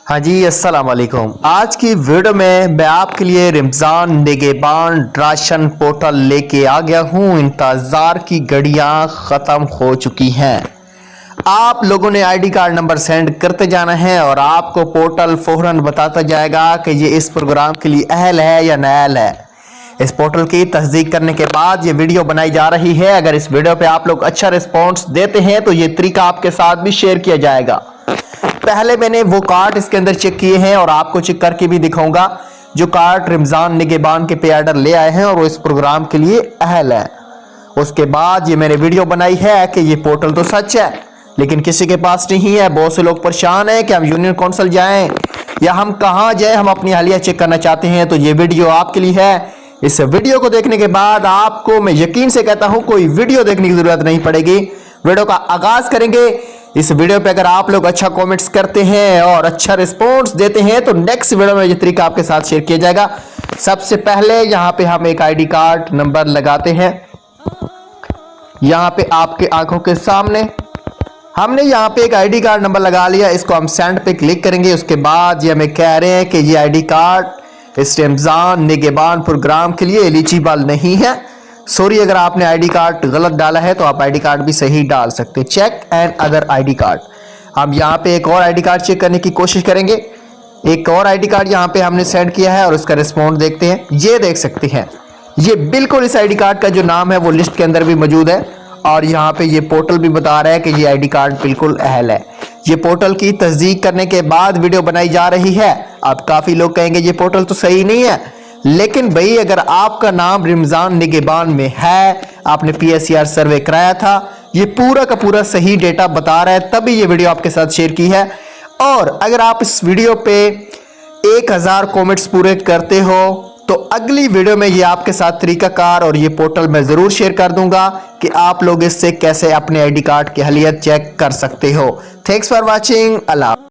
हाँ जी, अस्सलाम वालेकुम। आज की वीडियो में मैं आपके लिए रमज़ान निगहबान राशन पोर्टल लेके आ गया हूँ। इंतज़ार की घड़ियाँ ख़त्म हो चुकी हैं। आप लोगों ने आईडी कार्ड नंबर सेंड करते जाना है और आपको पोर्टल फौरन बताता जाएगा कि ये इस प्रोग्राम के लिए अहल है या नाअहल है। इस पोर्टल की तस्दीक करने के बाद ये वीडियो बनाई जा रही है। अगर इस वीडियो पे आप लोग अच्छा रिस्पॉन्स देते हैं तो ये तरीका आपके साथ भी शेयर किया जाएगा। पहले मैंने वो कार्ड इसके अंदर चेक किए हैं और आपको चेक करके भी दिखाऊंगा जो कार्ड रमजान निगहबान के पे आर्डर ले आए हैं और वो इस प्रोग्राम के लिए अहल है। उसके बाद ये मैंने वीडियो बनाई है कि ये पोर्टल तो सच है लेकिन किसी के पास नहीं है। बहुत से लोग परेशान हैं कि हम यूनियन काउंसिल जाएं या हम कहां जाएं, हम अपनी हालिया चेक करना चाहते हैं। तो ये वीडियो आपके लिए है। इस वीडियो को देखने के बाद आपको मैं यकीन से कहता हूं कोई वीडियो देखने की जरूरत नहीं पड़ेगी। वीडियो का आगाज करेंगे। इस वीडियो पे अगर आप लोग अच्छा कमेंट्स करते हैं और अच्छा रिस्पॉन्स देते हैं तो नेक्स्ट वीडियो में ये तरीका आपके साथ शेयर किया जाएगा। सबसे पहले यहाँ पे हम एक आईडी कार्ड नंबर लगाते हैं। यहाँ पे आपके आंखों के सामने हमने यहाँ पे एक आईडी कार्ड नंबर लगा लिया। इसको हम सेंड पे क्लिक करेंगे। उसके बाद ये हमें कह रहे हैं कि ये आईडी कार्ड इस रमजान निगहबान प्रोग्राम के लिए एलिजिबल नहीं है। सॉरी, अगर आपने आईडी कार्ड गलत डाला है तो आप आईडी कार्ड भी सही डाल सकते हैं। Check and other ID card. हम यहाँ पे एक और आईडी कार्ड चेक करने की कोशिश करेंगे। एक और आईडी कार्ड यहाँ पे हमने सेंड किया है और उसका रिस्पॉन्स देखते हैं। ये देख सकते हैं, ये बिल्कुल इस आईडी कार्ड का जो नाम है वो लिस्ट के अंदर भी मौजूद है और यहाँ पे ये पोर्टल भी बता रहा है कि ये आईडी कार्ड बिल्कुल अहल है। ये पोर्टल की तस्दीक करने के बाद वीडियो बनाई जा रही है। अब काफी लोग कहेंगे ये पोर्टल तो सही नहीं है, लेकिन भाई अगर आपका नाम रमजान निगहबान में है, आपने PSER सर्वे कराया था, ये पूरा का पूरा सही डेटा बता रहा है, तभी ये वीडियो आपके साथ शेयर की है। और अगर आप इस वीडियो पे 1000 कमेंट्स पूरे करते हो तो अगली वीडियो में ये आपके साथ तरीकाकार और ये पोर्टल मैं जरूर शेयर कर दूंगा कि आप लोग इससे कैसे अपने आईडी कार्ड की हालियत चेक कर सकते हो। Thanks for watching. अल्लाह।